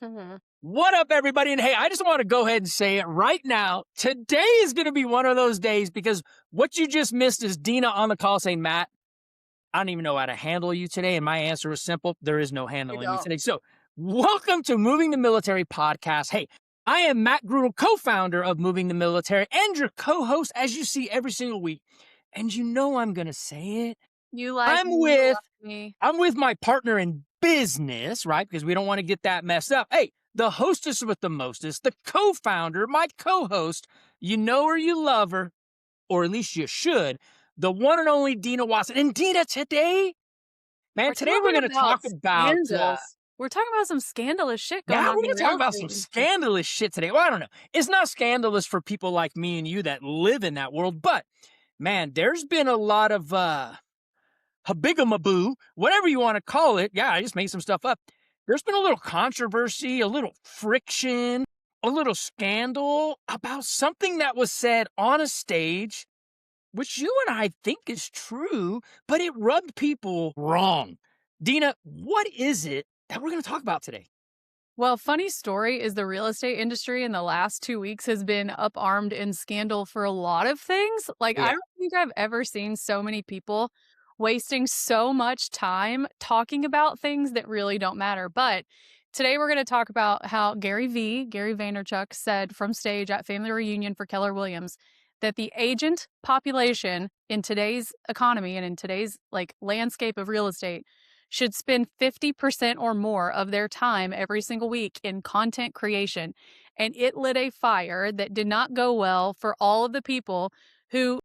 Mhm. What up, everybody? And hey, I just want to go ahead and say it right now. Today is going to be one of those days because what you just missed is Dina on the call saying, Matt, I don't even know how to handle you today. And my answer is simple. There is no You handling me don't. today. So welcome to Moving the Military podcast. Hey, I am Matt Grudel, co-founder of Moving the Military and your co-host, as you see every single week. And you know I'm going to say it. You like I'm me, you with love me. I'm with my partner in business, right? Because we don't want to get that messed up. Hey, the hostess with the mostest, the co-founder, my co-host, you know her, you love her, or at least you should, the one and only Dina Watson. And Dina, today, We're today we're talking going to about talk about, scandals. We're talking about some scandalous shit yeah, going we're on in going the to talk real about estate some industry. scandalous shit today. Well, I don't know. It's not scandalous for people like me and you that live in that world, but man, there's been a lot of, habigamaboo, whatever you want to call it. Yeah, I just made some stuff up. There's been a little controversy, a little friction, a little scandal about something that was said on a stage, which you and I think is true, but it rubbed people wrong. Dina, what is it that we're going to talk about today? Well, funny story is the real estate industry in the last 2 weeks has been up-armed in scandal for a lot of things. Like, I Yeah. don't think I've ever seen so many people wasting so much time talking about things that really don't matter. But today we're going to talk about how Gary Vaynerchuk, said from stage at family reunion for Keller Williams that the agent population in today's economy and in today's landscape of real estate should spend 50% or more of their time every single week in content creation. And it lit a fire that did not go well for all of the people who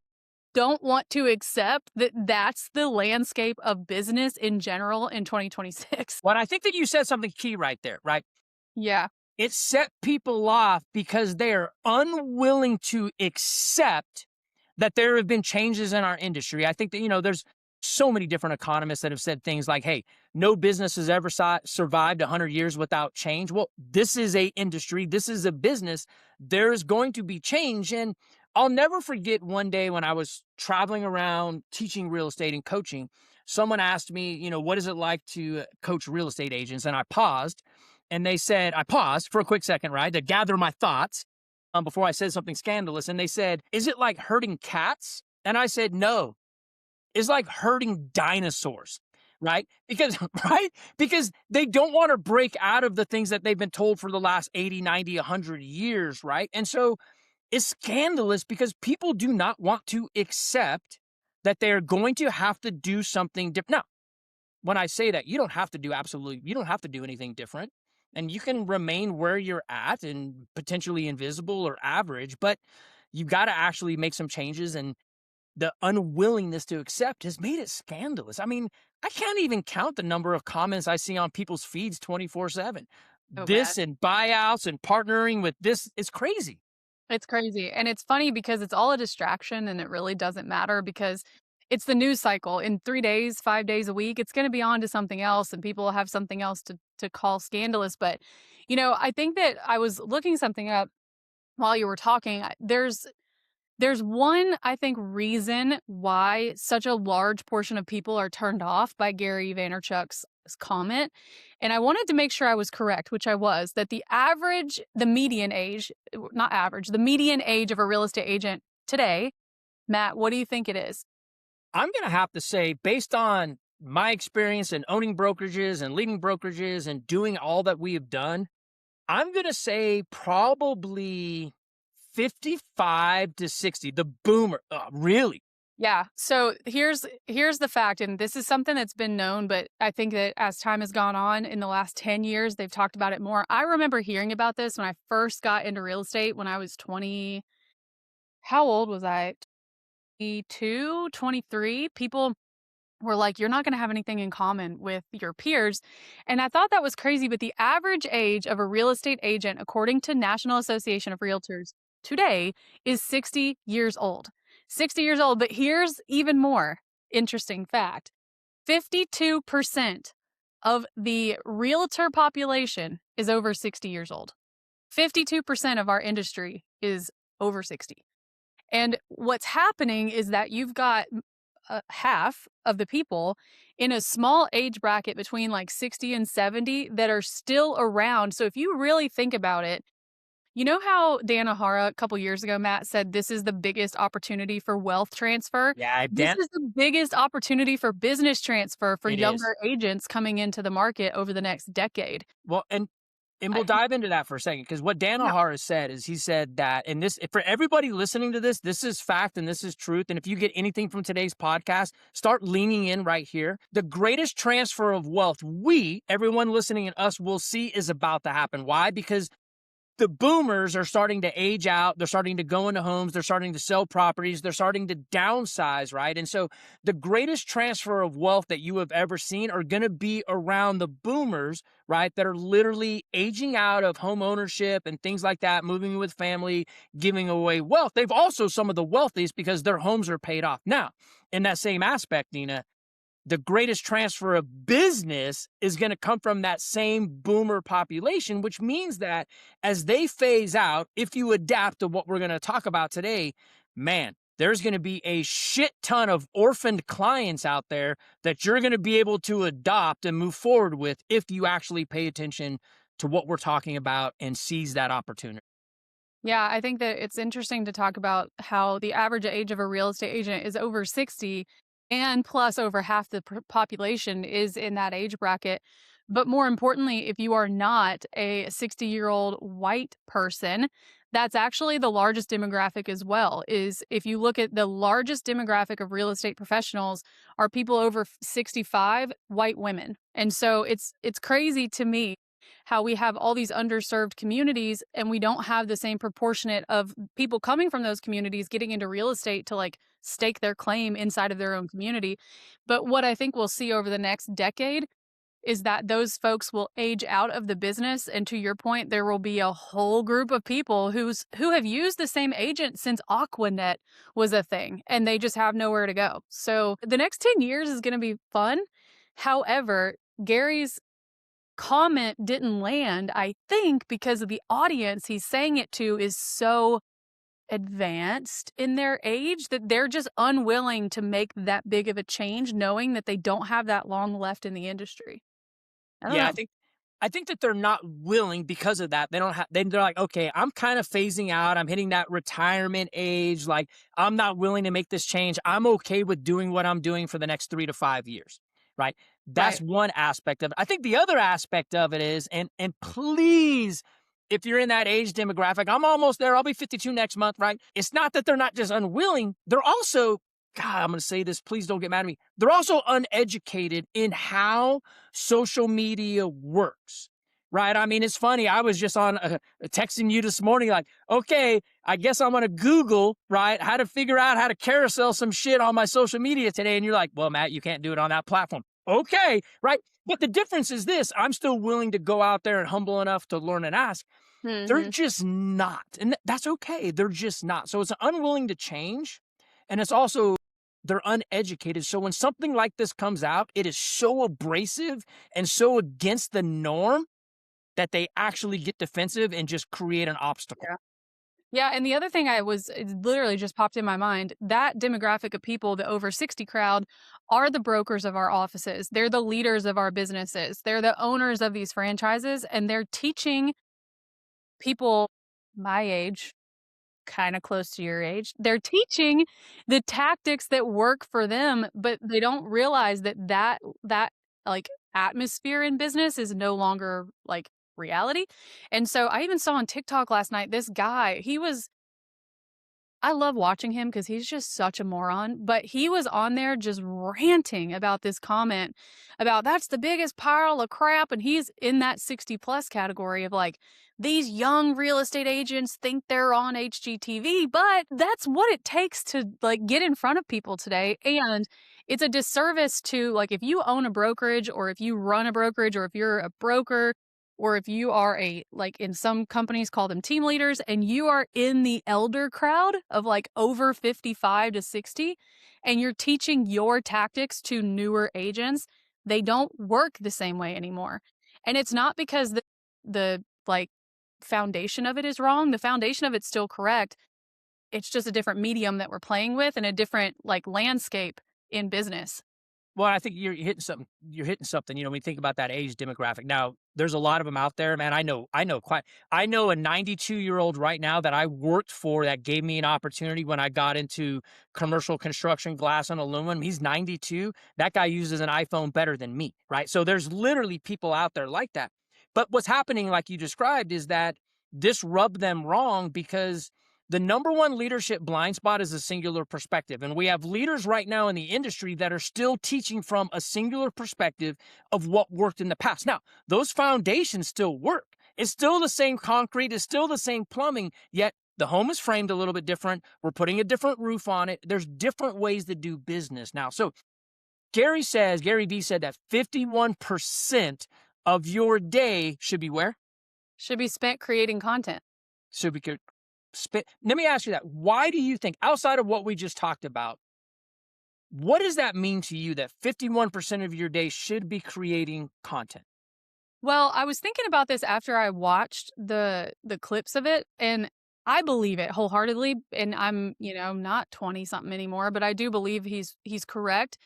don't want to accept that that's the landscape of business in general in 2026. Well, I think that you said something key right there, right? Yeah. It set people off because they are unwilling to accept that there have been changes in our industry. I think that, there's so many different economists that have said things like, hey, no business has ever survived 100 years without change. Well, this is a industry. This is a business. There's going to be change. And I'll never forget one day when I was traveling around teaching real estate and coaching, someone asked me, what is it like to coach real estate agents? And I paused. And they said, I paused for a quick second, right, to gather my thoughts before I said something scandalous. And they said, is it like herding cats? And I said, no, it's like herding dinosaurs, right? Because, right? Because they don't want to break out of the things that they've been told for the last 80, 90, 100 years, right? And so it's scandalous because people do not want to accept that they're going to have to do something different. Now, when I say that, you don't have to do anything different. And you can remain where you're at and potentially invisible or average, but you got to actually make some changes. And the unwillingness to accept has made it scandalous. I mean, I can't even count the number of comments I see on people's feeds 24/7. So bad. This and buyouts and partnering with this is crazy. It's crazy. And it's funny because it's all a distraction and it really doesn't matter because it's the news cycle. In 3 days, 5 days a week, it's going to be on to something else and people will have something else to call scandalous. But, I think that I was looking something up while you were talking. There's one, I think, reason why such a large portion of people are turned off by Gary Vaynerchuk's comment. And I wanted to make sure I was correct, which I was, that the median age, not average, the median age of a real estate agent today, Matt, what do you think it is? I'm going to have to say, based on my experience in owning brokerages and leading brokerages and doing all that we have done, I'm going to say probably 55 to 60, the boomer. Really? Yeah. So here's the fact, and this is something that's been known, but I think that as time has gone on in the last 10 years, they've talked about it more. I remember hearing about this when I first got into real estate when I was 20. How old was I? 22, 23. People were like, you're not going to have anything in common with your peers. And I thought that was crazy. But the average age of a real estate agent, according to National Association of Realtors today, is 60 years old. 60 years old. But here's even more interesting fact. 52% of the realtor population is over 60 years old. 52% of our industry is over 60. And what's happening is that you've got half of the people in a small age bracket between like 60 and 70 that are still around. So if you really think about it, you know how Dan O'Hara a couple years ago, Matt, said this is the biggest opportunity for wealth transfer? Yeah, This Dan, is the biggest opportunity for business transfer for it is. younger agents coming into the market over the next decade. Well, and I we'll dive into that for a second because what Dan Yeah. O'Hara said is he said that, and this for everybody listening to this, this is fact and this is truth. And if you get anything from today's podcast, start leaning in right here. The greatest transfer of wealth everyone listening and us, will see is about to happen. Why? Because the boomers are starting to age out. They're starting to go into homes. They're starting to sell properties. They're starting to downsize, right? And so the greatest transfer of wealth that you have ever seen are going to be around the boomers, right? That are literally aging out of home ownership and things like that, moving with family, giving away wealth. They've also some of the wealthiest because their homes are paid off. Now, in that same aspect, Nina, the greatest transfer of business is going to come from that same boomer population, which means that as they phase out, if you adapt to what we're going to talk about today, man, there's going to be a shit ton of orphaned clients out there that you're going to be able to adopt and move forward with if you actually pay attention to what we're talking about and seize that opportunity. Yeah, I think that it's interesting to talk about how the average age of a real estate agent is over 60, and plus over half the population is in that age bracket. But more importantly, if you are not a 60-year-old white person, that's actually the largest demographic as well. Is if you look at the largest demographic of real estate professionals are people over 65, white women. And so it's crazy to me how we have all these underserved communities and we don't have the same proportionate of people coming from those communities getting into real estate to like stake their claim inside of their own community. But what I think we'll see over the next decade is that those folks will age out of the business, and to your point there will be a whole group of people who have used the same agent since Aquanet was a thing and they just have nowhere to go. So the next 10 years is going to be fun. However, Gary's comment didn't land, I think, because of the audience he's saying it to is so advanced in their age that they're just unwilling to make that big of a change, knowing that they don't have that long left in the industry. I don't Yeah, know. I think that they're not willing because of that. They don't have, they're like, okay, I'm kind of phasing out. I'm hitting that retirement age. Like, I'm not willing to make this change. I'm okay with doing what I'm doing for the next 3 to 5 years. Right. That's Right. one aspect of it. I think the other aspect of it is, and please, if you're in that age demographic, I'm almost there. I'll be 52 next month. Right. It's not that they're not just unwilling. They're also, God, I'm going to say this. Please don't get mad at me. They're also uneducated in how social media works, right? I mean, it's funny. I was just on texting you this morning, like, okay, I guess I'm going to Google, right, how to figure out how to carousel some shit on my social media today. And you're like, well, Matt, you can't do it on that platform. Okay, right? But the difference is this: I'm still willing to go out there and humble enough to learn and ask. They're Mhm. just not. And that's okay. They're just not. So it's unwilling to change. And it's also, they're uneducated. So when something like this comes out, it is so abrasive and so against the norm that they actually get defensive and just create an obstacle. Yeah. Yeah, and the other thing it literally just popped in my mind, that demographic of people, the over 60 crowd, are the brokers of our offices. They're the leaders of our businesses. They're the owners of these franchises, and they're teaching people my age, kind of close to your age. They're teaching the tactics that work for them, but they don't realize that like atmosphere in business is no longer like reality. And so I even saw on TikTok last night this guy, I love watching him because he's just such a moron, but he was on there just ranting about this comment about that's the biggest pile of crap, and he's in that 60 plus category of like, these young real estate agents think they're on HGTV, but that's what it takes to like get in front of people today. And it's a disservice to like if you own a brokerage or if you run a brokerage or if you're a broker or if you are a like in some companies call them team leaders and you are in the elder crowd of like over 55 to 60 and you're teaching your tactics to newer agents, they don't work the same way anymore. And it's not because the like foundation of it is wrong. The foundation of it's still correct. It's just a different medium that we're playing with and a different like landscape in business. Well, I think you're hitting something. You're hitting something. When you think about that age demographic. Now, there's a lot of them out there, man. I know a 92-year-old right now that I worked for that gave me an opportunity when I got into commercial construction, glass and aluminum. He's 92. That guy uses an iPhone better than me, right? So there's literally people out there like that. But what's happening, like you described, is that this rubbed them wrong because the number one leadership blind spot is a singular perspective. And we have leaders right now in the industry that are still teaching from a singular perspective of what worked in the past. Now, those foundations still work. It's still the same concrete, it's still the same plumbing, yet the home is framed a little bit different. We're putting a different roof on it. There's different ways to do business now. So Gary Vee said that 51% of your day should be where? Should be spent creating content. Should be Let me ask you that. Why do you think, outside of what we just talked about, what does that mean to you that 51% of your day should be creating content? Well, I was thinking about this after I watched the clips of it, and I believe it wholeheartedly. And I'm, not 20 something anymore, but I do believe he's correct.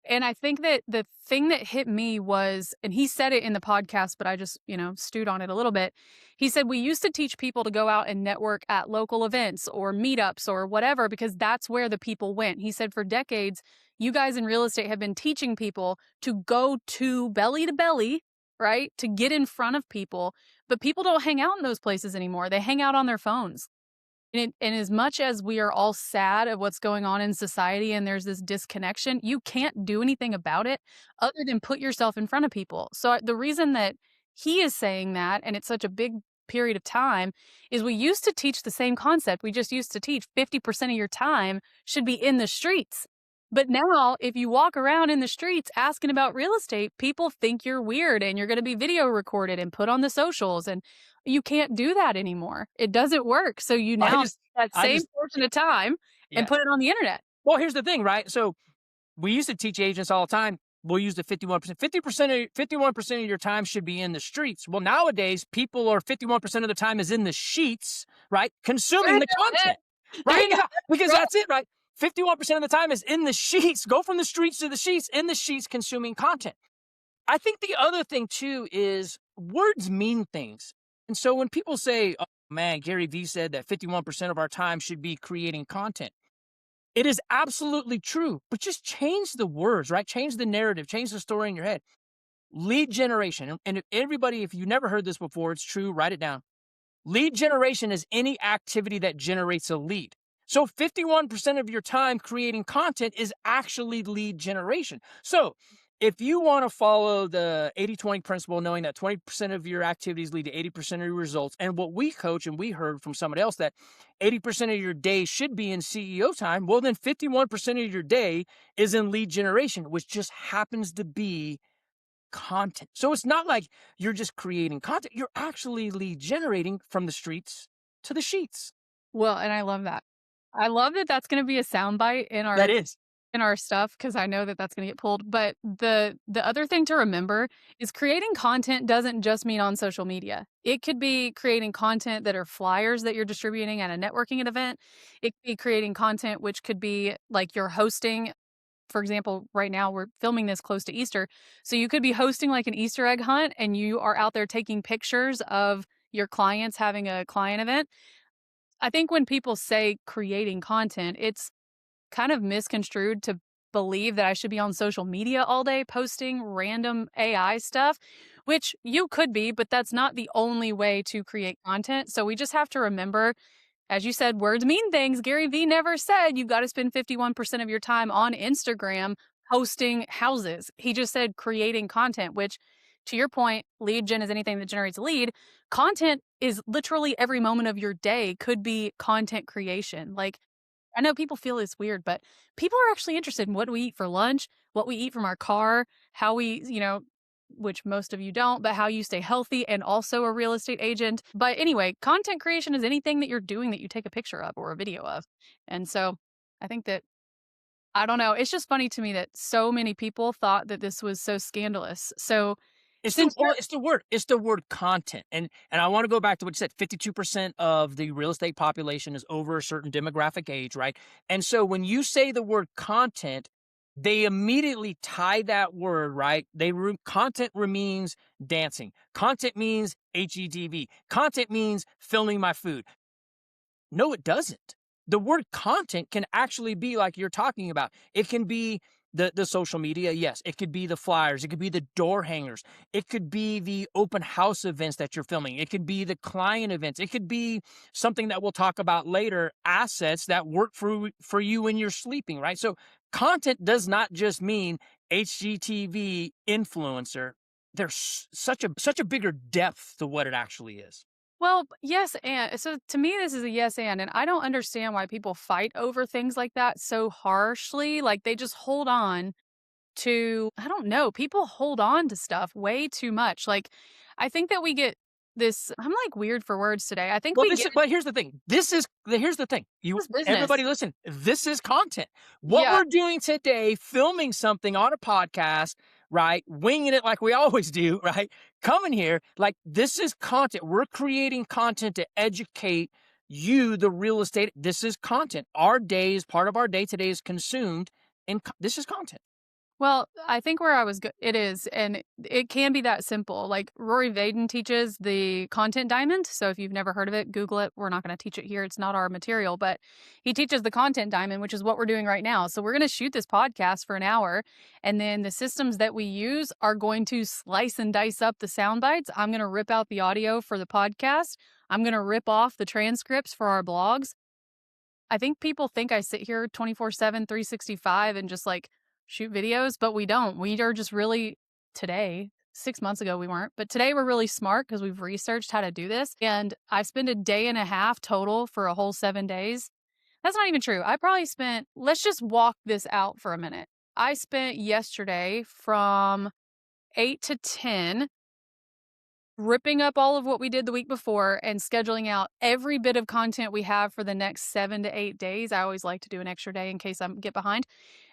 And I think that the thing that hit me was, and he said it in the podcast, but I just, stewed on it a little bit. He said, we used to teach people to go out and network at local events or meetups or whatever, because that's where the people went. He said, for decades, you guys in real estate have been teaching people to go to belly, right? To get in front of people. But people don't hang out in those places anymore. They hang out on their phones. And as much as we are all sad of what's going on in society and there's this disconnection, you can't do anything about it other than put yourself in front of people. So the reason that he is saying that, and it's such a big period of time, is we used to teach the same concept. We just used to teach 50% of your time should be in the streets. But now, if you walk around in the streets asking about real estate, people think you're weird and you're going to be video recorded and put on the socials. And you can't do that anymore. It doesn't work. So you I now just, take that I same just, portion of time and yeah. put it on the internet. Well, here's the thing, right? So we used to teach agents all the time. We'll use the 51%. 51% of your time should be in the streets. Well, nowadays, people are 51% of the time is in the sheets, right? Consuming the content, right? Yeah, because that's it, right? 51% of the time is in the sheets. Go from the streets to the sheets, in the sheets, consuming content. I think the other thing too is words mean things. And so when people say, oh man, Gary Vee said that 51% of our time should be creating content, it is absolutely true, but just change the words, right? Change the narrative, change the story in your head. Lead generation. And if you never heard this before, it's true, write it down. Lead generation is any activity that generates a lead. So 51% of your time creating content is actually lead generation. So if you want to follow the 80-20 principle, knowing that 20% of your activities lead to 80% of your results, and what we coach and we heard from somebody else that 80% of your day should be in CEO time, well, then 51% of your day is in lead generation, which just happens to be content. So it's not like you're just creating content. You're actually lead generating from the streets to the sheets. Well, and I love that. I love that that's going to be a soundbite That is. in our stuff, because I know that that's going to get pulled. But the other thing to remember is creating content doesn't just mean on social media. It could be creating content that are flyers that you're distributing at a networking event. It could be creating content which could be like you're hosting. For example, right now we're filming this close to Easter. So you could be hosting like an Easter egg hunt and you are out there taking pictures of your clients having a client event. I think when people say creating content, it's kind of misconstrued to believe that I should be on social media all day posting random AI stuff, which you could be, but that's not the only way to create content. So we just have to remember, as you said, words mean things. Gary Vee never said you've got to spend 51% of your time on Instagram hosting houses. He just said creating content, which, to your point, lead gen is anything that generates a lead. Content is literally every moment of your day could be content creation. Like, I know people feel it's weird, but people are actually interested in what we eat for lunch, what we eat from our car, how we, which most of you don't, but how you stay healthy and also a real estate agent. But anyway, content creation is anything that you're doing that you take a picture of or a video of. And so I think that, I don't know, it's just funny to me that so many people thought that this was so scandalous. So It's the word content. And I want to go back to what you said. 52% of the real estate population is over a certain demographic age, right? And so when you say the word content, they immediately tie that word, right? Content means dancing. Content means HGTV. Content means filming my food. No, it doesn't. The word content can actually be like you're talking about. It can be the social media, yes. It could be the flyers. It could be the door hangers. It could be the open house events that you're filming. It could be the client events. It could be something that we'll talk about later, assets that work for you when you're sleeping, right? So content does not just mean HGTV influencer. There's such a bigger depth to what it actually is. Well, yes, and so to me, this is a yes and I don't understand why people fight over things like that so harshly. Like they just hold on to, I don't know, people hold on to stuff way too much. Like, I think that we get this, I'm like weird for words today. I think Well, we this get is but here's the thing. Here's the thing. this business. Everybody listen, this is content. What Yeah. we're doing today, filming something on a podcast, right? Winging it like we always do, right? Coming here, like this is content. We're creating content to educate you, the real estate. This is content. Our day is part of our day today is consumed and this is content. Well, I think where I was it is, and it can be that simple. Like Rory Vaden teaches the content diamond. So if you've never heard of it, Google it. We're not going to teach it here. It's not our material, but he teaches the content diamond, which is what we're doing right now. So we're going to shoot this podcast for an hour, and then the systems that we use are going to slice and dice up the sound bites. I'm going to rip out the audio for the podcast. I'm going to rip off the transcripts for our blogs. I think people think I sit here 24/7, 365 and just like shoot videos, but we don't. We are just really today, 6 months ago we weren't, but today we're really smart because we've researched how to do this. And I spent a day and a half total for a whole 7 days. That's not even true. I probably spent, let's just walk this out for a minute. I spent yesterday from 8 to 10 ripping up all of what we did the week before and scheduling out every bit of content we have for the next 7 to 8 days. I always like to do an extra day in case I get behind.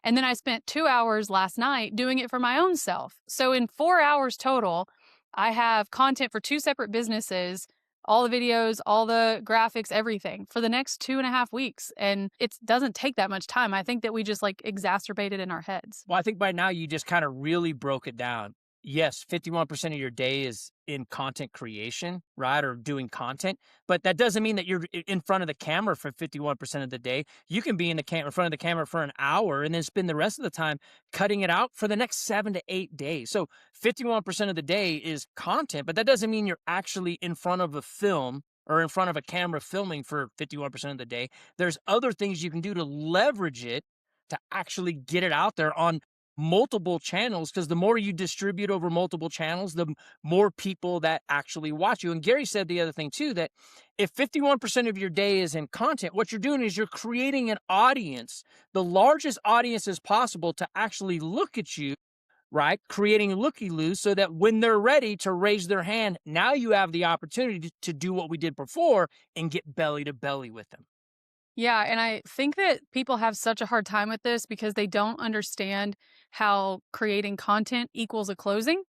And then I spent 2 hours last night doing it for my own self. So in 4 hours total, I have content for 2 separate businesses, all the videos, all the graphics, everything for the next 2.5 weeks. And it doesn't take that much time. I think that we just like exacerbate it in our heads. Well, I think by now you just kind of really broke it down. Yes, 51% of your day is in content creation, right? Or doing content, but that doesn't mean that you're in front of the camera for 51% of the day. You can be in front of the camera for an hour and then spend the rest of the time cutting it out for the next 7 to 8 days. So 51% of the day is content, but that doesn't mean you're actually in front of a film or in front of a camera filming for 51% of the day. There's other things you can do to leverage it to actually get it out there on multiple channels, because the more you distribute over multiple channels, the more people that actually watch you. And Gary said the other thing too, that if 51% of your day is in content, what you're doing is you're creating an audience, the largest audience as possible to actually look at you, right? Creating looky-loos so that when they're ready to raise their hand, now you have the opportunity to do what we did before and get belly to belly with them. Yeah, and I think that people have such a hard time with this because they don't understand how creating content equals a closing.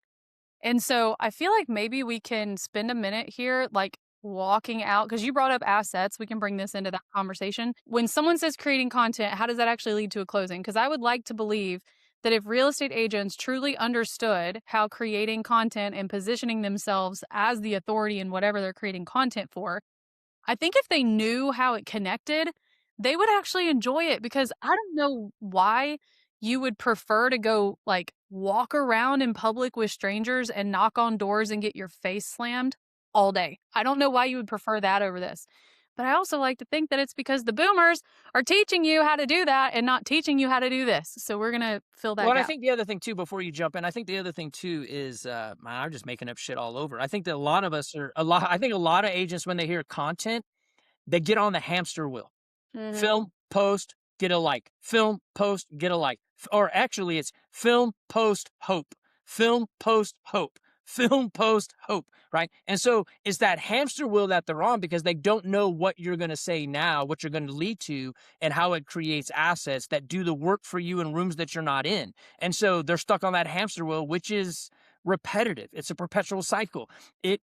And so I feel like maybe we can spend a minute here, like walking out, because you brought up assets. We can bring this into that conversation. When someone says creating content, how does that actually lead to a closing? Because I would like to believe that if real estate agents truly understood how creating content and positioning themselves as the authority in whatever they're creating content for, I think if they knew how it connected, they would actually enjoy it because I don't know why you would prefer to go like walk around in public with strangers and knock on doors and get your face slammed all day. I don't know why you would prefer that over this. But I also like to think that it's because the boomers are teaching you how to do that and not teaching you how to do this. So we're going to fill that Well, and I gap. think the other thing too, before you jump in, I think the other thing too is, man, I'm just making up shit all over. I think that a lot of us are I think a lot of agents, when they hear content, they get on the hamster wheel. Mhm. Film, post, get a like. Film, post, get a like. Or actually, it's film, post, hope. Film, post, hope. Film, post, hope, right? And so it's that hamster wheel that they're on because they don't know what you're going to say now, what you're going to lead to, and how it creates assets that do the work for you in rooms that you're not in. And so they're stuck on that hamster wheel, which is repetitive. It's a perpetual cycle. It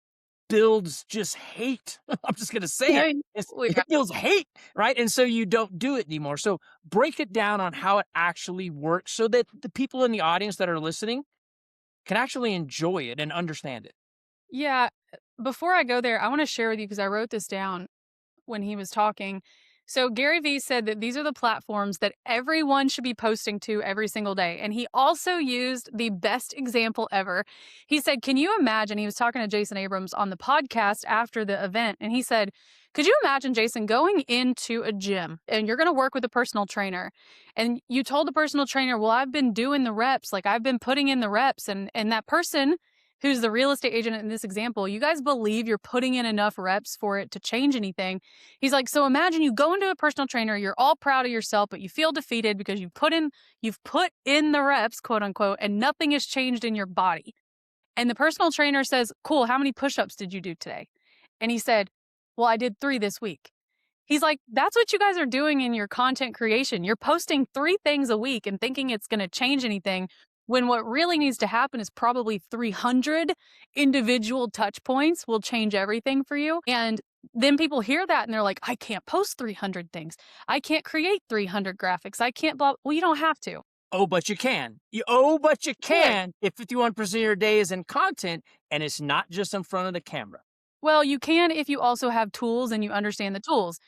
builds just hate. I'm just going to say it. Yeah, It builds hate, right? And so you don't do it anymore. So break it down on how it actually works so that the people in the audience that are listening can actually enjoy it and understand it. yeah. Before I go there, I want to share with you because I wrote this down when he was talking. So Gary Vee said that these are the platforms that everyone should be posting to every single day. And he also used the best example ever. He said, "Can you imagine?" He was talking to Jason Abrams on the podcast after the event, and he said, "Could you imagine, Jason, going into a gym and you're going to work with a personal trainer, and you told the personal trainer, 'Well, I've been doing the reps, like I've been putting in the reps,' and that person who's the real estate agent in this example, you guys believe you're putting in enough reps for it to change anything." He's like, "So imagine you go into a personal trainer, you're all proud of yourself, but you feel defeated because you've put in the reps, quote unquote, and nothing has changed in your body." And the personal trainer says, "Cool, how many push-ups did you do today?" And he said, "Well, I did 3 this week." He's like, "That's what you guys are doing in your content creation. You're posting 3 things a week and thinking it's going to change anything when what really needs to happen is probably 300 individual touch points will change everything for you." And then people hear that and they're like, "I can't post 300 things. I can't create 300 graphics. I can't blah." Well, you don't have to. Oh, but you can. But you Good. can if 51% of your day is in content and it's not just in front of the camera. Well, you can if you also have tools and you understand the tools.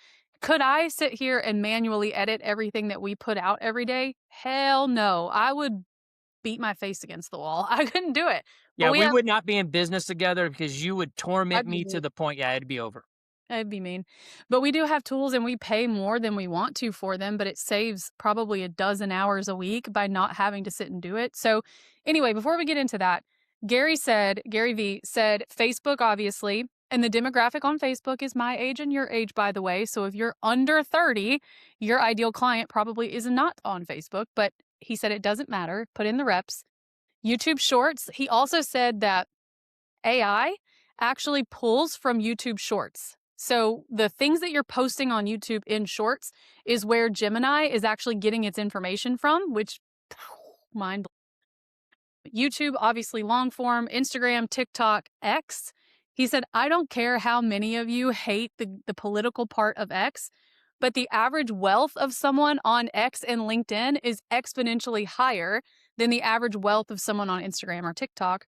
Could I sit here and manually edit everything that we put out every day? Hell no. I would beat my face against the wall. I couldn't do it. But Yeah, we we have would not be in business together because you would torment I'd be me to mean. the point, yeah, it'd be over. I'd be mean. But we do have tools and we pay more than we want to for them, but it saves probably a dozen hours a week by not having to sit and do it. So anyway, before we get into that, Gary Vee said Facebook, obviously, and the demographic on Facebook is my age and your age, by the way. So if you're under 30, your ideal client probably is not on Facebook, but he said it doesn't matter. Put in the reps. YouTube Shorts. He also said that AI actually pulls from YouTube Shorts. So the things that you're posting on YouTube in Shorts is where Gemini is actually getting its information from, which mind YouTube, obviously long form, Instagram, TikTok, X. He said, "I don't care how many of you hate the political part of X, but the average wealth of someone on X and LinkedIn is exponentially higher than the average wealth of someone on Instagram or TikTok."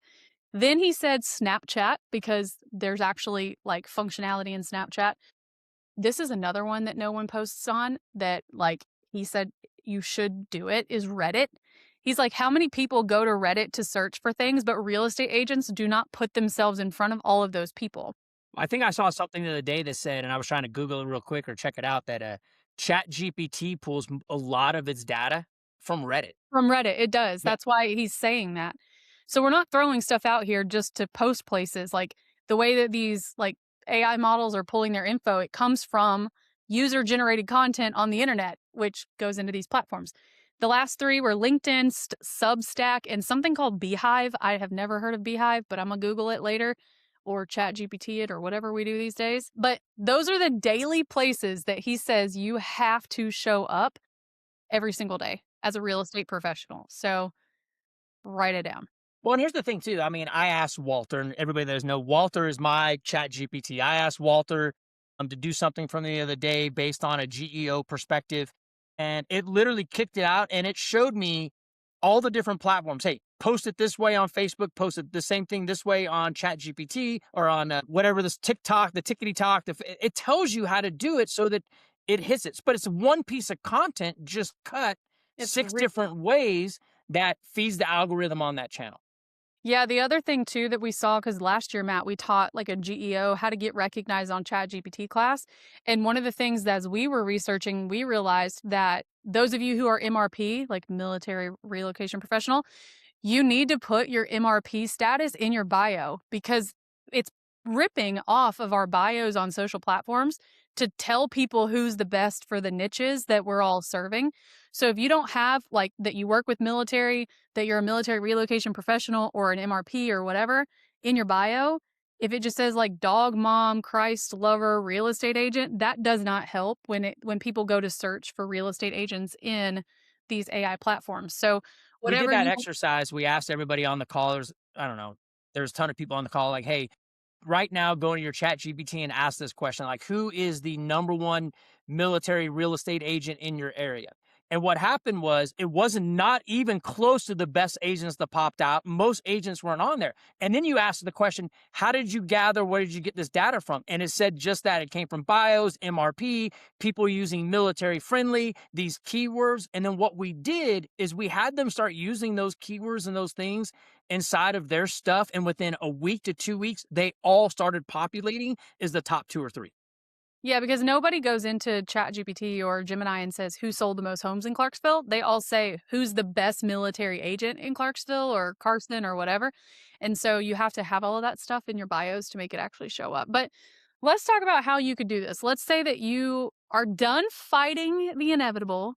Then he said Snapchat because there's actually like functionality in Snapchat. This is another one that no one posts on that like he said you should do it is Reddit. He's like, "How many people go to Reddit to search for things, but real estate agents do not put themselves in front of all of those people?" I think I saw something the other day that said, and I was trying to Google it real quick or check it out, that Chat GPT pulls a lot of its data from Reddit. From Reddit, it does. Yeah. That's why he's saying that. So we're not throwing stuff out here just to post places. Like the way that these like AI models are pulling their info, it comes from user generated content on the internet, which goes into these platforms. The last 3 were LinkedIn, Substack, and something called Beehive. I have never heard of Beehive, but I'm gonna Google it later or Chat GPT it or whatever we do these days. But those are the daily places that he says you have to show up every single day as a real estate professional. So write it down. Well, and here's the thing too. I mean, I asked Walter, and everybody that does know, Walter is my Chat GPT. I asked Walter to do something from the other day based on a GEO perspective, and it literally kicked it out, and it showed me all the different platforms. Hey, post it this way on Facebook, post it the same thing this way on Chat GPT or on whatever this TikTok, the tickety talk. It tells you how to do it so that it hits it. But it's one piece of content just cut It's 6 re- different ways that feeds the algorithm on that channel. yeah, the other thing too that we saw, because last year, Matt, we taught like a GEO how to get recognized on Chat GPT class. And one of the things that as we were researching, we realized that those of you who are MRP, like military relocation professional, you need to put your MRP status in your bio because it's ripping off of our bios on social platforms to tell people who's the best for the niches that we're all serving. So if you don't have like that you work with military, that you're a military relocation professional or an MRP or whatever in your bio, if it just says like dog mom, Christ lover, real estate agent, that does not help when people go to search for real estate agents in these AI platforms. So We did whatever that you exercise. We asked everybody on the call. I don't know, there's a ton of people on the call like, hey, right now go into your chat GPT and ask this question, like, who is the number one military real estate agent in your area? And what happened was it wasn't not even close to the best agents that popped out. Most agents weren't on there. And then you ask the question, how did you gather, where did you get this data from? And it said just that. It came from bios, MRP, people using military friendly, these keywords. And then what we did is we had them start using those keywords and those things inside of their stuff. And within a week to 2 weeks, they all started populating as the top two or three. Yeah, because nobody goes into ChatGPT or Gemini and says who sold the most homes in Clarksville. They all say who's the best military agent in Clarksville or Carson or whatever. And so you have to have all of that stuff in your bios to make it actually show up. But let's talk about how you could do this. Let's say that you are done fighting the inevitable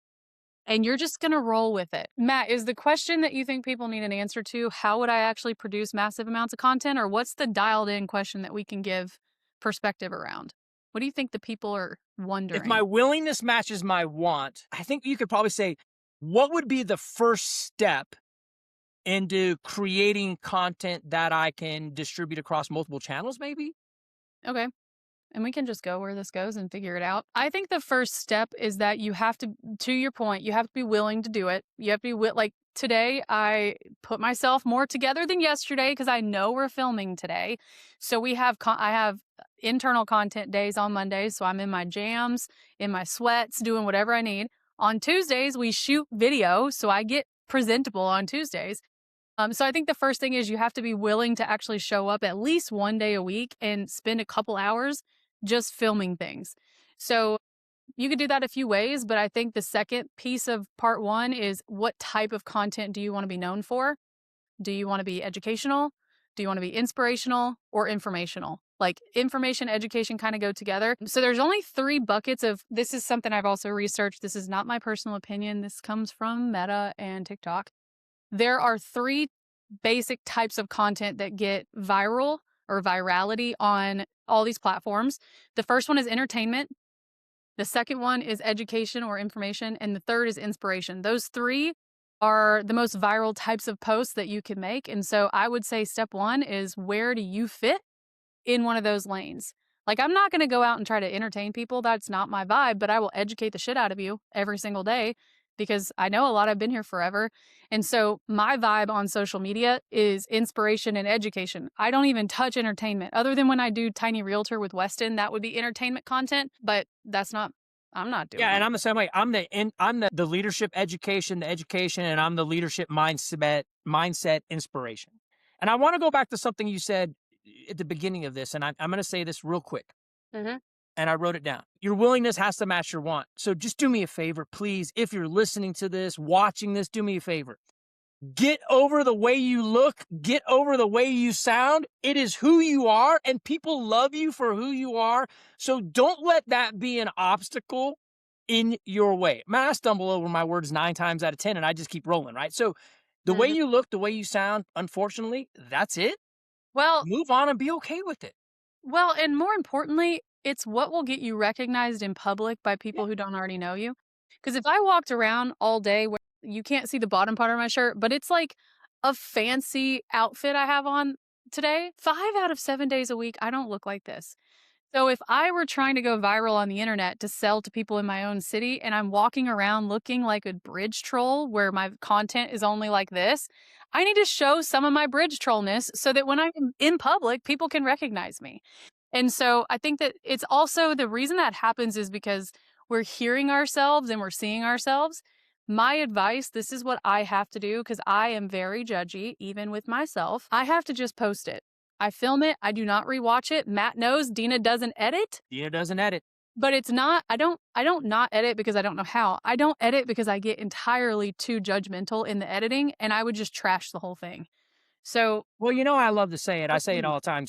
and you're just going to roll with it. Matt, is the question that you think people need an answer to, how would I actually produce massive amounts of content? Or what's the dialed in question that we can give perspective around? What do you think the people are If my wondering? willingness matches my want, I think you could probably say, what would be the first step into creating content that I can distribute across multiple channels, maybe? Okay. And we can just go where this goes and figure it out. I think the first step is that you have to your point, you have to be willing to do it. You have to be like today, I put myself more together than yesterday because I know we're filming today. So I have internal content days on Mondays. So I'm in my jams, in my sweats, doing whatever I need. On Tuesdays, we shoot video. So I get presentable on Tuesdays. So I think the first thing is you have to be willing to actually show up at least one day a week and spend a couple hours just filming things. So you could do that a few ways, but I think the second piece of part one is what type of content do you want to be known for? Do you want to be educational? Do you want to be inspirational or informational? Like information, education kind of go together. So there's only 3 buckets of this is something I've also researched. This is not my personal opinion. This comes from Meta and TikTok. There are 3 basic types of content that get viral or virality on all these platforms. The first one is entertainment. The second one is education or information. And the third is inspiration. Those 3 are the most viral types of posts that you can make. And so I would say step 1 is where do you fit in one of those lanes? Like, I'm not going to go out and try to entertain people. That's not my vibe, but I will educate the shit out of you every single day because I know a lot. I've been here forever. And so my vibe on social media is inspiration and education. I don't even touch entertainment other than when I do Tiny Realtor with Weston. That would be entertainment content, but I'm not doing Yeah, and it. I'm the same way. I'm the leadership education, and I'm the leadership mindset inspiration. And I want to go back to something you said at the beginning of this, and I'm going to say this real quick. Mhm. And I wrote it down. Your willingness has to match your want. So just do me a favor, please. If you're listening to this, watching this, do me a favor. Get over the way you look, get over the way you sound. It is who you are, and people love you for who you are. So don't let that be an obstacle in your way. Man, I stumble over my words 9 times out of 10, and I just keep rolling, right? So the way Mhm. you look, the way you sound, unfortunately, that's it. Well, Move on and be okay with it. Well, and more importantly, it's what will get you recognized in public by Yeah. people who don't already know you. Because if I walked around all day where you can't see the bottom part of my shirt, but it's like a fancy outfit I have on today, 5 out of 7 days a week, I don't look like this. So if I were trying to go viral on the internet to sell to people in my own city and I'm walking around looking like a bridge troll where my content is only like this, I need to show some of my bridge trollness so that when I'm in public, people can recognize me. And so I think that it's also the reason that happens is because we're hearing ourselves and we're seeing ourselves. My advice, this is what I have to do because I am very judgy, even with myself. I have to just post it. I film it. I do not rewatch it. Matt knows Dina doesn't edit, Dina doesn't edit. but it's not, I don't not edit because I don't know how. I don't edit because I get entirely too judgmental in the editing and I would just trash the whole thing. So, Well, I love to say it. I oh, say it please. all the time.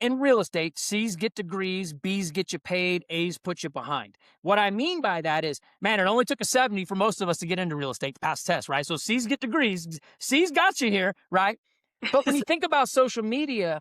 In real estate, C's get degrees, B's get you paid, A's put you behind. What I mean by that is, man, it only took a 70 for most of us to get into real estate to pass the test, right? So C's get degrees, C's got you here, right? But when you think about social media,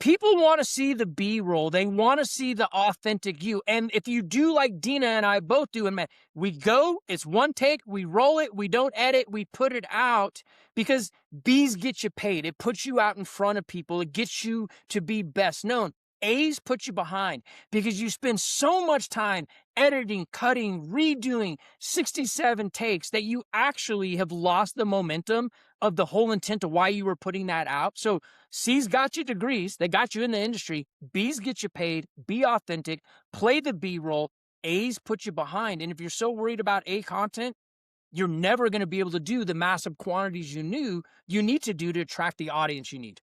people want to see the B-roll. They want to see the authentic you. And if you do like Dina and I both do, and man, we go, it's one take, we roll it, we don't edit, we put it out because B's get you paid. It puts you out in front of people. It gets you to be best known. A's put you behind because you spend so much time editing, cutting, redoing 67 takes that you actually have lost the momentum of the whole intent of why you were putting that out. So C's got you degrees. They got you in the industry. B's get you paid. Be authentic. Play the B roll. A's put you behind. And if you're so worried about A content, you're never going to be able to do the massive quantities you need to do to attract the audience you need.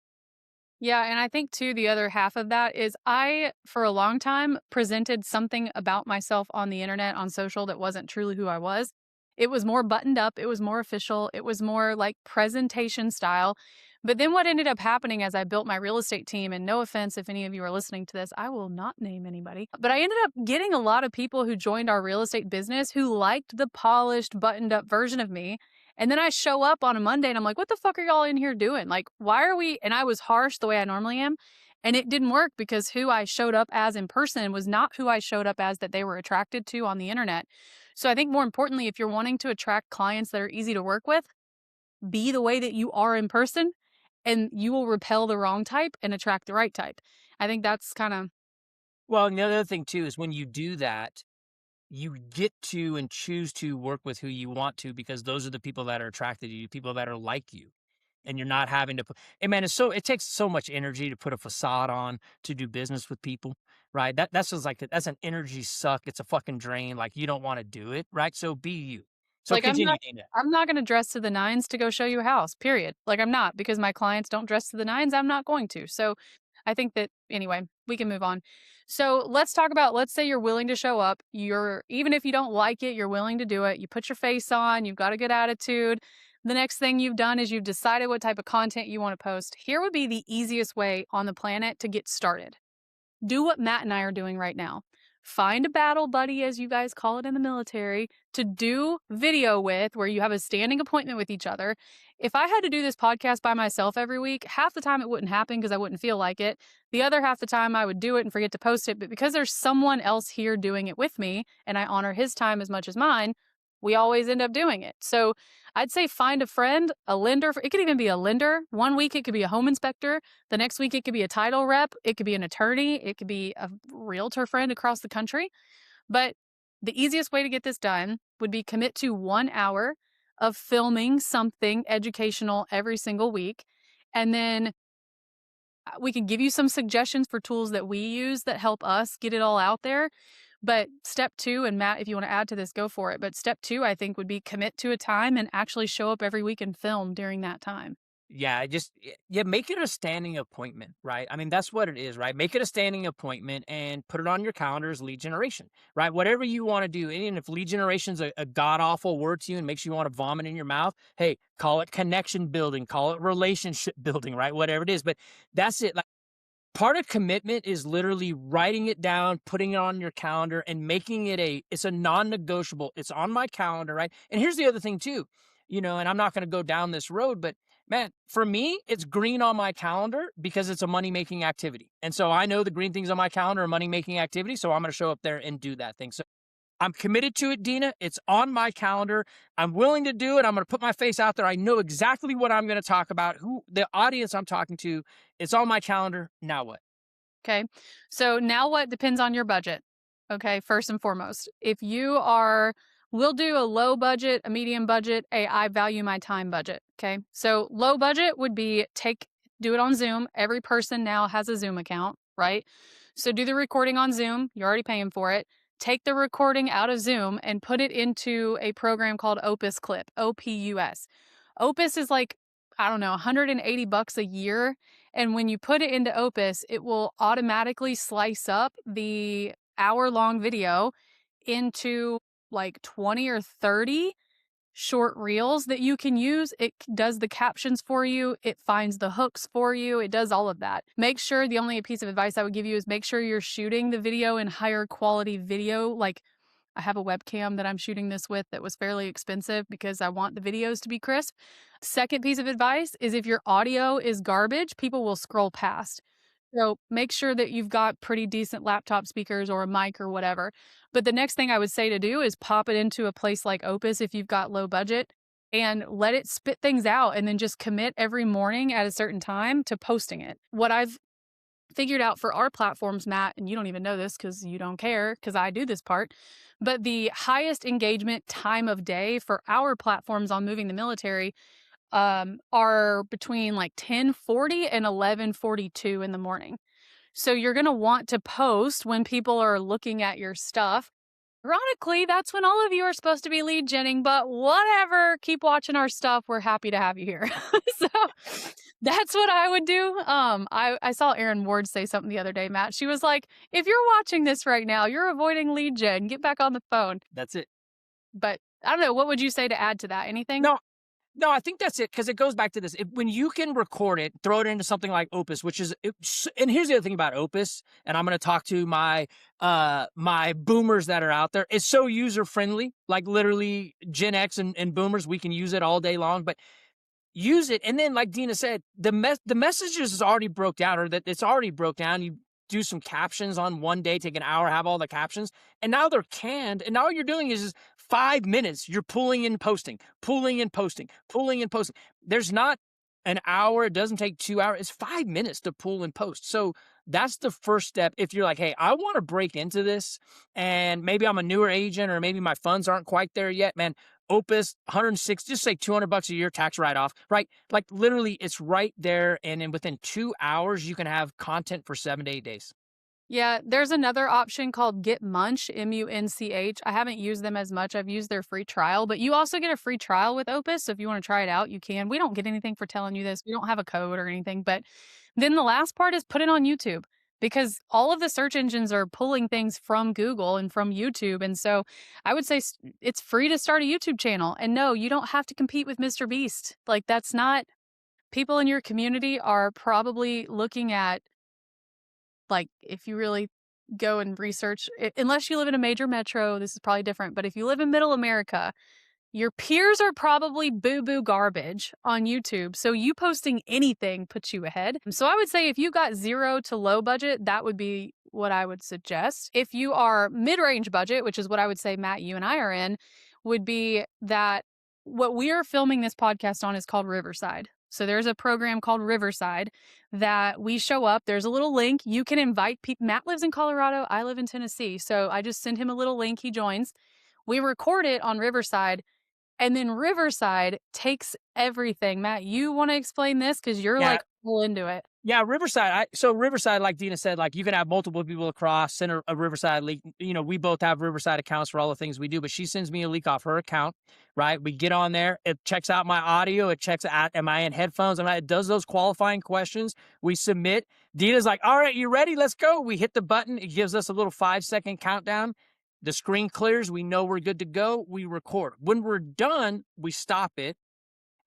Yeah, and I think too, the other half of that is I, for a long time, presented something about myself on the internet, on social, that wasn't truly who I was. It was more buttoned up, it was more official, it was more like presentation style. But then what ended up happening as I built my real estate team, and no offense if any of you are listening to this, I will not name anybody, but I ended up getting a lot of people who joined our real estate business who liked the polished, buttoned up version of me. And then I show up on a Monday and I'm like, what the fuck are y'all in here doing? Like, why are we? And I was harsh the way I normally am. And it didn't work because who I showed up as in person was not who I showed up as that they were attracted to on the internet. So I think more importantly, if you're wanting to attract clients that are easy to work with, be the way that you are in person and you will repel the wrong type and attract the right type. I think that's kind of Well, and the other thing too is when you do that, you get to and choose to work with who you want to because those are the people that are attracted to you, people that are like you. And you're not having to put, and man, it takes so much energy to put a facade on to do business with people, right? That's just like, that's an energy suck. It's a fucking drain. Like you don't want to do it, right? So be you. So like continue, Dana. I'm not going to dress to the nines to go show you a house, period. Like I'm not, because my clients don't dress to the nines. I'm not going to. So I think that anyway, we can move on. So let's talk about, let's say you're willing to show up. You're, even if you don't like it, you're willing to do it. You put your face on, you've got a good attitude. The next thing you've done is you've decided what type of content you want to post. Here would be the easiest way on the planet to get started. Do what Matt and I are doing right now. Find a battle buddy, as you guys call it in the military, to do video with, where you have a standing appointment with each other. If I had to do this podcast by myself every week, half the time it wouldn't happen because I wouldn't feel like it. The other half the time I would do it and forget to post it. But because there's someone else here doing it with me and I honor his time as much as mine, we always end up doing it. So I'd say find a friend, a lender. It could even be a lender. One week it could be a home inspector. The next week it could be a title rep. It could be an attorney. It could be a realtor friend across the country. But the easiest way to get this done would be commit to 1 hour of filming something educational every single week. And then we can give you some suggestions for tools that we use that help us get it all out there. But step two, and Matt, if you want to add to this, go for it. But step two, I think, would be commit to a time and actually show up every week and film during that time. Yeah, yeah, make it a standing appointment, right? I mean, that's what it is, right? Make it a standing appointment and put it on your calendar as lead generation, right? Whatever you want to do. And if lead generation is a god awful word to you and makes you want to vomit in your mouth, hey, call it connection building, call it relationship building, right? Whatever it is. But that's it. Like, part of commitment is literally writing it down, putting it on your calendar and making it it's a non-negotiable. It's on my calendar, right? And here's the other thing too, and I'm not going to go down this road, but man, for me, it's green on my calendar because it's a money-making activity. And so I know the green things on my calendar are money-making activity. So I'm going to show up there and do that thing. So I'm committed to it, Dina. It's on my calendar. I'm willing to do it. I'm going to put my face out there. I know exactly what I'm going to talk about, who the audience I'm talking to. It's on my calendar. Now what? Okay. So now what depends on your budget. Okay. First and foremost, if you are, we'll do a low budget, a medium budget, I value my time budget. Okay. So low budget would be do it on Zoom. Every person now has a Zoom account, right? So do the recording on Zoom. You're already paying for it. Take the recording out of Zoom and put it into a program called Opus Clip, OPUS. Opus is like, I don't know, $180 a year. And when you put it into Opus, it will automatically slice up the hour-long video into like 20 or 30 short reels that you can use. It does the captions for you. It finds the hooks for you. It does all of that. Make sure, the only piece of advice I would give you is make sure you're shooting the video in higher quality video. Like I have a webcam that I'm shooting this with that was fairly expensive because I want the videos to be crisp. Second piece of advice is if your audio is garbage, people will scroll past. So make sure that you've got pretty decent laptop speakers or a mic or whatever. But the next thing I would say to do is pop it into a place like Opus if you've got low budget and let it spit things out and then just commit every morning at a certain time to posting it. What I've figured out for our platforms, Matt, and you don't even know this because you don't care because I do this part, but the highest engagement time of day for our platforms on moving the military are between like 10:40 and 11:42 in the morning. So you're going to want to post when people are looking at your stuff. Ironically, that's when all of you are supposed to be lead genning, but whatever. Keep watching our stuff. We're happy to have you here. So that's what I would do. I saw Erin Ward say something the other day, Matt. She was like, if you're watching this right now, you're avoiding lead gen. Get back on the phone. That's it. But I don't know. What would you say to add to that? Anything? No, no, I think that's it because it goes back to this. When you can record it, throw it into something like Opus, which is, and here's the other thing about Opus, and I'm going to talk to my boomers that are out there. It's so user friendly, like literally Gen X and boomers, we can use it all day long. But use it, and then like Dina said, the messages is already broke down, or that it's already broke down. You do some captions on one day, take an hour, have all the captions, and now they're canned, and all you're doing is 5 minutes. You're pulling and posting, pulling and posting, pulling and posting. There's not an hour. It doesn't take 2 hours. It's 5 minutes to pull and post. So that's the first step. If you're like, hey, I want to break into this, and maybe I'm a newer agent, or maybe my funds aren't quite there yet, man. Opus, 106, just say $200 a year tax write-off, right? Like literally it's right there. And then within 2 hours, you can have content for 7 to 8 days. Yeah, there's another option called Get Munch, Munch. I haven't used them as much. I've used their free trial, but you also get a free trial with Opus. So if you want to try it out, you can. We don't get anything for telling you this. We don't have a code or anything. But then the last part is put it on YouTube because all of the search engines are pulling things from Google and from YouTube. And so I would say it's free to start a YouTube channel. And no, you don't have to compete with Mr. Beast. Like, that's not, people in your community are probably looking at, like, if you really go and research, unless you live in a major metro, this is probably different. But if you live in middle America, your peers are probably boo-boo garbage on YouTube. So you posting anything puts you ahead. So I would say if you got 0 to low budget, that would be what I would suggest. If you are mid-range budget, which is what I would say, Matt, you and I are in, would be that what we are filming this podcast on is called Riverside. So there's a program called Riverside that we show up. There's a little link. You can invite people. Matt lives in Colorado. I live in Tennessee. So I just send him a little link. He joins. We record it on Riverside. And then Riverside takes everything. Matt, you want to explain this? Because you're like full into it. Yeah, Riverside. So Riverside, like Dina said, like you can have multiple people across, send a Riverside leak. You know, we both have Riverside accounts for all the things we do, but she sends me a leak off her account, right? We get on there. It checks out my audio. It checks out, am I in headphones? It does those qualifying questions. We submit. Dina's like, all right, you ready? Let's go. We hit the button. It gives us a little 5-second countdown. The screen clears. We know we're good to go. We record. When we're done, we stop it.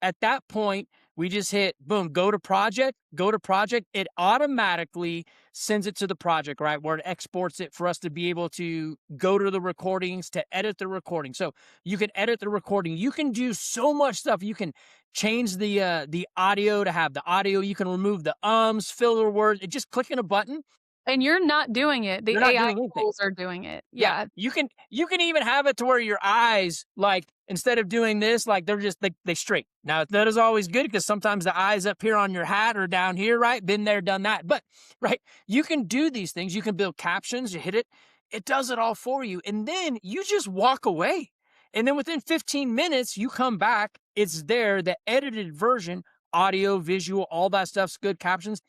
At that point, we just hit, boom, go to project. It automatically sends it to the project, right? Where it exports it for us to be able to go to the recordings, to edit the recording. So you can edit the recording. You can do so much stuff. You can change the audio to have the audio. You can remove the filler words. Just clicking a button. And you're not doing it. The AI tools are doing it. Yeah. You can even have it to where your eyes, like, instead of doing this, like they're just, they straight. Now that is always good because sometimes the eyes up here on your hat or down here, right? Been there, done that. But right, you can do these things. You can build captions, you hit it. It does it all for you. And then you just walk away. And then within 15 minutes, you come back. It's there, the edited version, audio, visual, all that stuff's good, captions.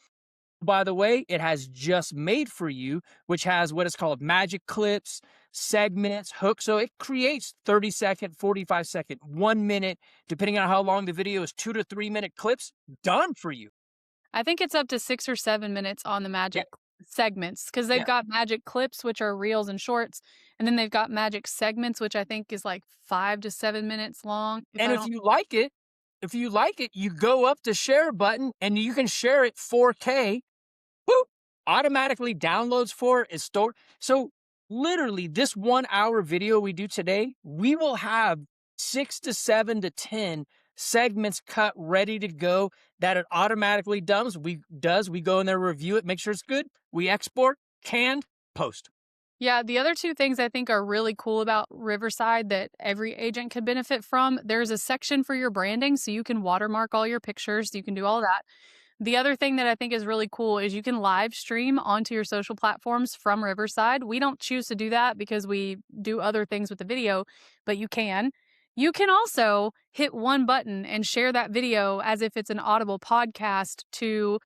By the way, it has just made for you, which has what is called magic clips, segments, hooks. So it creates 30-second, 45-second, 1 minute, depending on how long the video is, 2 to 3 minute clips, done for you. I think it's up to 6 or 7 minutes on the magic segments because they've got magic clips, which are reels and shorts. And then they've got magic segments, which I think is like 5 to 7 minutes long. If you like it, you go up to share button and you can share it 4K. Boop, automatically downloads for it, is stored. So literally this 1 hour video we do today, we will have 6 to 7 to 10 segments cut, ready to go, that it automatically does. We go in there, review it, make sure it's good. We export, canned, post. Yeah, the other two things I think are really cool about Riverside that every agent could benefit from, there's a section for your branding, so you can watermark all your pictures, you can do all that. The other thing that I think is really cool is you can live stream onto your social platforms from Riverside. We don't choose to do that because we do other things with the video, but you can. You can also hit one button and share that video as if it's an Audible podcast to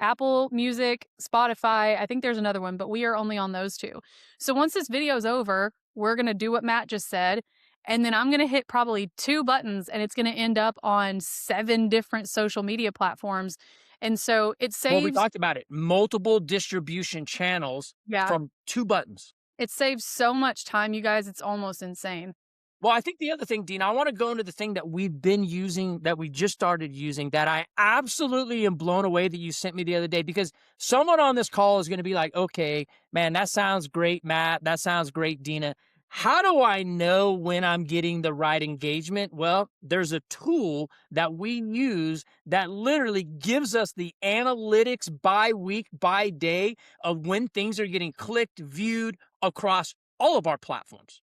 Apple Music, Spotify. I think there's another one, but we are only on those two. So once this video is over, we're going to do what Matt just said. And then I'm going to hit probably two buttons and it's going to end up on 7 different social media platforms. And so it Well, we saves, talked about it. Multiple distribution channels yeah, from 2 buttons. it saves so much time, you guys. It's almost insane. Well, I think the other thing, Dean, I want to go into the thing that we've been using, that we just started using, that I absolutely am blown away that you sent me the other day, because someone on this call is going to be like, okay, man, that sounds great, Matt. That sounds great, Dina. How do I know when I'm getting the right engagement? Well, there's a tool that we use that literally gives us the analytics by week, by day of when things are getting clicked, viewed across all of our platforms,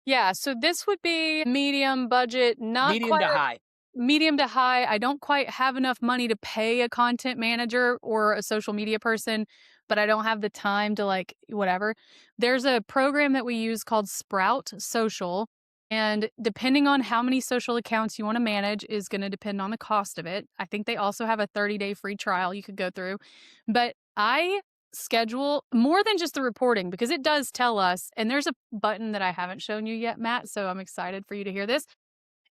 Yeah, so this would be medium budget, not medium quite to high. medium to high. I don't quite have enough money to pay a content manager or a social media person, but I don't have the time to like whatever. There's a program that we use called Sprout Social. And depending on how many social accounts you want to manage is going to depend on the cost of it. I think they also have a 30-day free trial you could go through. But I schedule more than just the reporting because it does tell us, and there's a button that I haven't shown you yet, Matt. So I'm excited for you to hear this.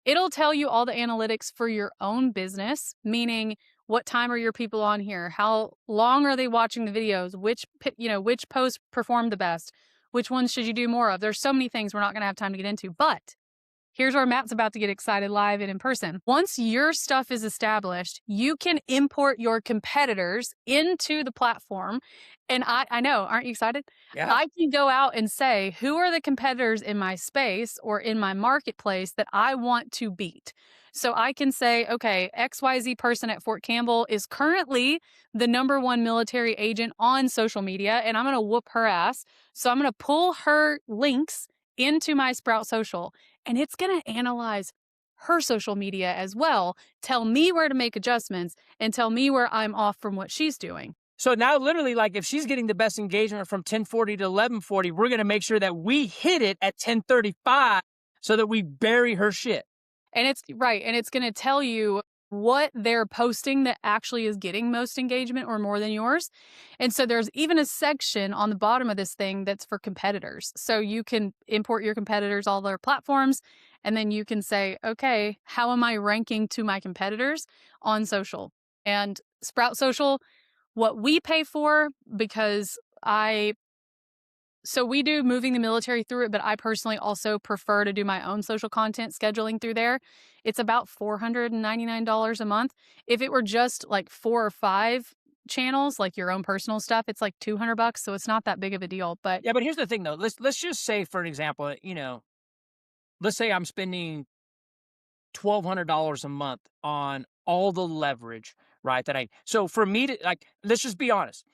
It'll tell you all the analytics for your own business, meaning what time are your people on here? How long are they watching the videos? Which posts perform the best? Which ones should you do more of? There's so many things we're not going to have time to get into, but here's where Matt's about to get excited live and in person. Once your stuff is established, you can import your competitors into the platform. And I know, aren't you excited? Yeah. I can go out and say, who are the competitors in my space or in my marketplace that I want to beat? So I can say, okay, XYZ person at Fort Campbell is currently the #1 military agent on social media, and I'm going to whoop her ass. So I'm going to pull her links into my Sprout Social, and it's going to analyze her social media as well, tell me where to make adjustments, and tell me where I'm off from what she's doing. So now literally, like, if she's getting the best engagement from 1040 to 1140, we're going to make sure that we hit it at 1035 so that we bury her shit. And it's right. And it's going to tell you what they're posting that actually is getting most engagement or more than yours. And so there's even a section on the bottom of this thing that's for competitors. So you can import your competitors, all their platforms, and then you can say, okay, how am I ranking to my competitors on social? And Sprout Social, what we pay for, because so we do moving the military through it, but I personally also prefer to do my own social content scheduling through there. It's about $499 a month. If it were just like 4 or 5 channels, like your own personal stuff, it's like $200, so it's not that big of a deal. But Yeah, but here's the thing though. Let's just say, for an example, let's say I'm spending $1,200 a month on all the leverage, right? So for me to, like, let's just be honest.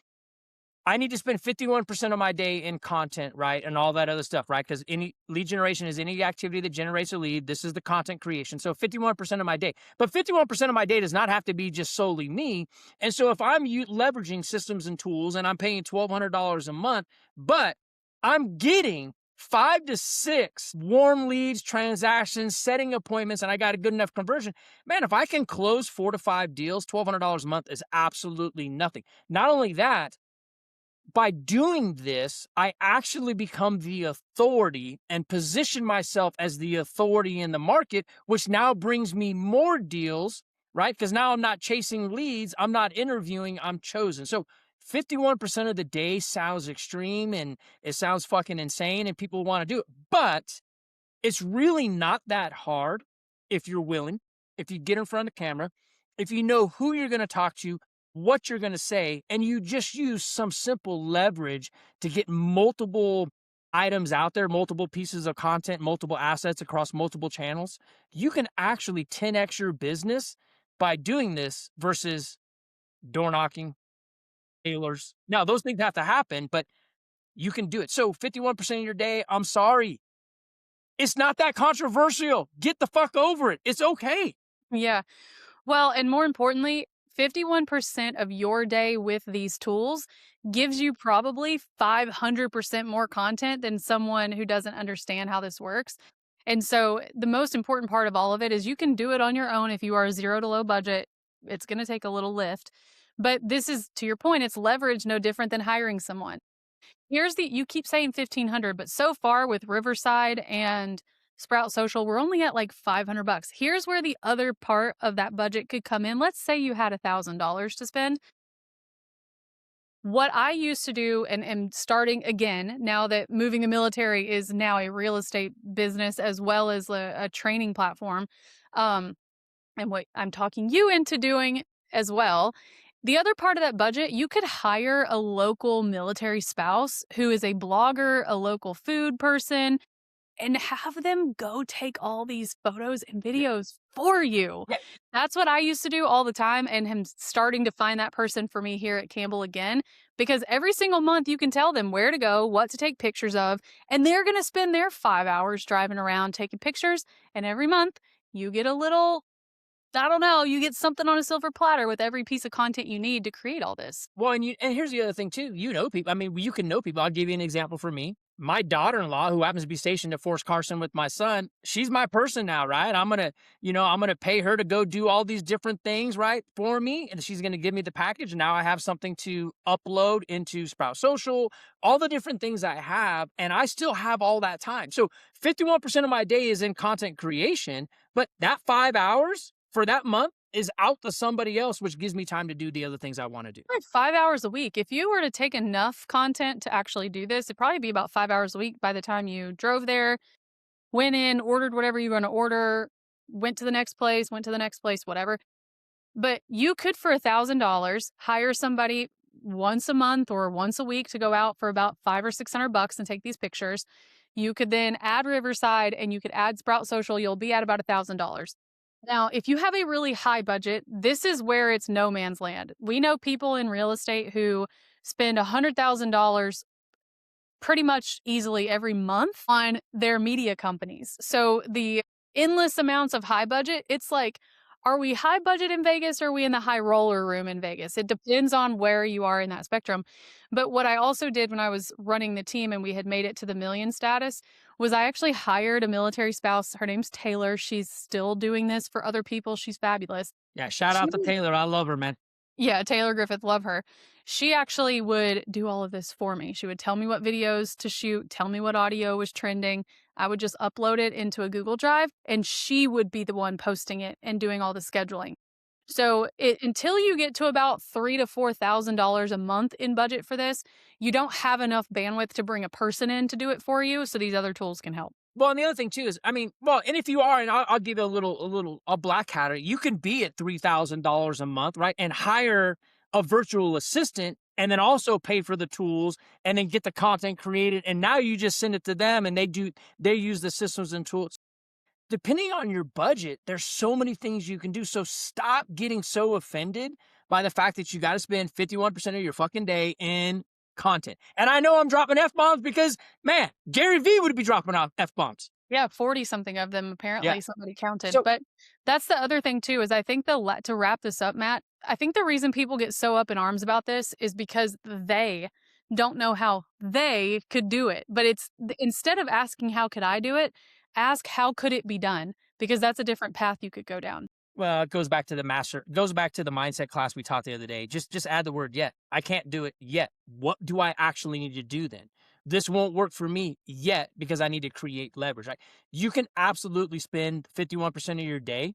I need to spend 51% of my day in content, right? And all that other stuff, right? Because any lead generation is any activity that generates a lead. This is the content creation. So 51% of my day. But 51% of my day does not have to be just solely me. And so if I'm leveraging systems and tools and I'm paying $1,200 a month, but I'm getting 5 to 6 warm leads, transactions, setting appointments, and I got a good enough conversion, man, if I can close 4 to 5 deals, $1,200 a month is absolutely nothing. Not only that, by doing this, I actually become the authority and position myself as the authority in the market, which now brings me more deals, right? Because now I'm not chasing leads, I'm not interviewing, I'm chosen. So 51% of the day sounds extreme and it sounds fucking insane and people want to do it. But it's really not that hard if you're willing, if you get in front of the camera, if you know who you're going to talk to, what you're going to say, and you just use some simple leverage to get multiple items out there, multiple pieces of content, multiple assets across multiple channels, you can actually 10x your business by doing this versus door knocking, tailors. Now, those things have to happen, but you can do it. So 51% of your day, I'm sorry. It's not that controversial. Get the fuck over it. It's okay. Yeah. Well, and more importantly, 51% of your day with these tools gives you probably 500% more content than someone who doesn't understand how this works. And so, the most important part of all of it is you can do it on your own if you are 0 to low budget. It's going to take a little lift. But this is, to your point, it's leverage no different than hiring someone. Here's the you keep saying 1,500, but so far with Riverside and Sprout Social, we're only at like 500 bucks. Here's where the other part of that budget could come in. Let's say you had $1,000 to spend. What I used to do, and am starting again now that moving the military is now a real estate business as well as a training platform, um, and what I'm talking you into doing as well. The other part of that budget, you could hire a local military spouse who is a blogger, a local food person, and have them go take all these photos and videos for you. Yeah. That's what I used to do all the time, and am starting to find that person for me here at Campbell again, because every single month you can tell them where to go, what to take pictures of, and they're going to spend their 5 hours driving around taking pictures. And every month you get a little, I don't know, you get something on a silver platter with every piece of content you need to create all this. Well, and here's the other thing too. You know people. I mean, you can know people. I'll give you an example for me. My daughter-in-law, who happens to be stationed at Fort Carson with my son, she's my person now, right? I'm gonna pay her to go do all these different things, right, for me, and she's gonna give me the package. And now I have something to upload into Sprout Social, all the different things I have, and I still have all that time. So 51% of my day is in content creation, but that 5 hours for that month is out to somebody else, which gives me time to do the other things I want to do. Like 5 hours a week. If you were to take enough content to actually do this, it'd probably be about 5 hours a week by the time you drove there, went in, ordered whatever you were going to order, went to the next place, whatever. But you could, for $1,000, hire somebody once a month or once a week to go out for about 500 or 600 bucks and take these pictures. You could then add Riverside and you could add Sprout Social. You'll be at about $1,000. Now, if you have a really high budget, this is where it's no man's land. We know people in real estate who spend $100,000 pretty much easily every month on their media companies. So the endless amounts of high budget, it's like, are we high budget in Vegas or are we in the high roller room in Vegas? It depends on where you are in that spectrum. But what I also did when I was running the team and we had made it to the million status was I actually hired a military spouse. Her name's Taylor. She's still doing this for other people. She's fabulous. Yeah, shout She out to Taylor. I love her, man. Yeah, Taylor Griffith, love her. She actually would do all of this for me. She would tell me what videos to shoot, tell me what audio was trending. I would just upload it into a Google Drive, and she would be the one posting it and doing all the scheduling. So until you get to about $3,000 to $4,000 a month in budget for this, you don't have enough bandwidth to bring a person in to do it for you. So these other tools can help. Well, and the other thing too is, I mean, well, and if you are, and I'll give you a black hat, you can be at $3,000 a month, right, and hire a virtual assistant, and then also pay for the tools, and then get the content created, and now you just send it to them, and they use the systems and tools. Depending on your budget, there's so many things you can do. So stop getting so offended by the fact that you got to spend 51% of your fucking day in content. And I know I'm dropping F bombs because, man, Gary Vee would be dropping off F bombs. Yeah, 40 something of them apparently, Yeah. somebody counted. So, But that's the other thing too, is I think to wrap this up, Matt, I think the reason people get so up in arms about this is because they don't know how they could do it. But instead of asking how could I do it, ask how could it be done? Because that's a different path you could go down. well, it goes back to the mindset class we taught the other day. Just add the word yet. I can't do it yet. What do I actually need to do then? This won't work for me yet because I need to create leverage, right? You can absolutely spend 51% of your day,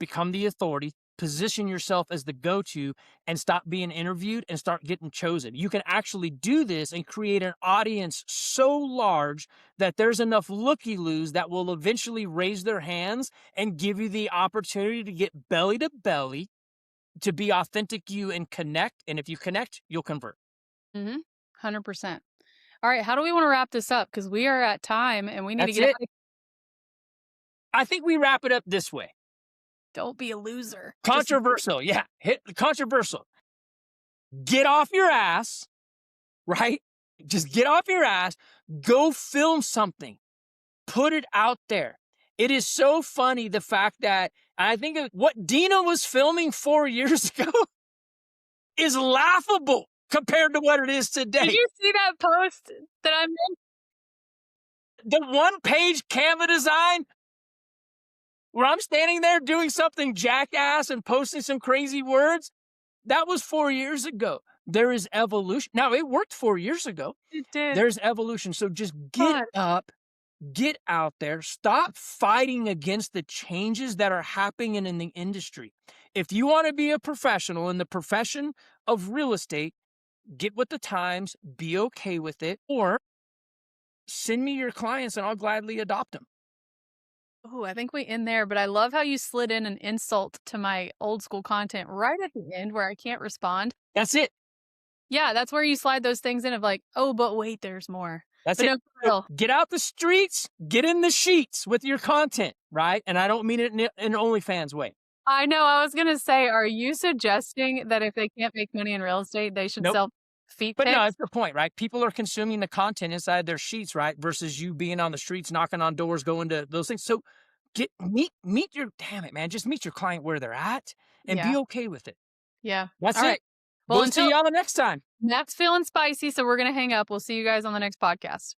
become the authority, position yourself as the go-to, and stop being interviewed and start getting chosen. You can actually do this and create an audience so large that there's enough looky-loos that will eventually raise their hands and give you the opportunity to get belly to belly, to be authentic you and connect. And if you connect, you'll convert. Mm-hmm. 100%. All right, how do we want to wrap this up? Because we are at time and we need to That's get it. out. I think we wrap it up this way. Don't be a loser. Just Controversial. Yeah. Hit controversial. Get off your ass, right? Just get off your ass. Go film something. Put it out there. It is so funny the fact that I think what Dina was filming 4 years ago is laughable compared to what it is did today. you see that post that I made? The one-page Canva design where I'm standing there doing something jackass and posting some crazy words, that was 4 years ago. There is evolution. Now, it worked 4 years ago. It did. There's evolution. So just get God. up, get out there, stop fighting against the changes that are happening in the industry. If you want to be a professional in the profession of real estate, get with the times, be okay with it, or send me your clients and I'll gladly adopt them. Oh, I think we end there, but I love how you slid in an insult to my old school content right at the end where I can't respond. That's it. Yeah, that's where you slide those things in of like, oh, but wait, there's more. That's But it. no, for real. Get out the streets, get in the sheets with your content, right? And I don't mean it in an OnlyFans way. I know. I was gonna say, are you suggesting that if they can't make money in real estate, they should Nope. sell feet But no, pics? that's the point, right? People are consuming the content inside their sheets, right? Versus you being on the streets, knocking on doors, going to those things. So meet your damn it, man. Just meet your client where they're at and be Yeah. okay with it. Yeah. That's All it. right. Well, We'll see until y'all the next time. Matt's feeling spicy, so we're gonna hang up. We'll see you guys on the next podcast.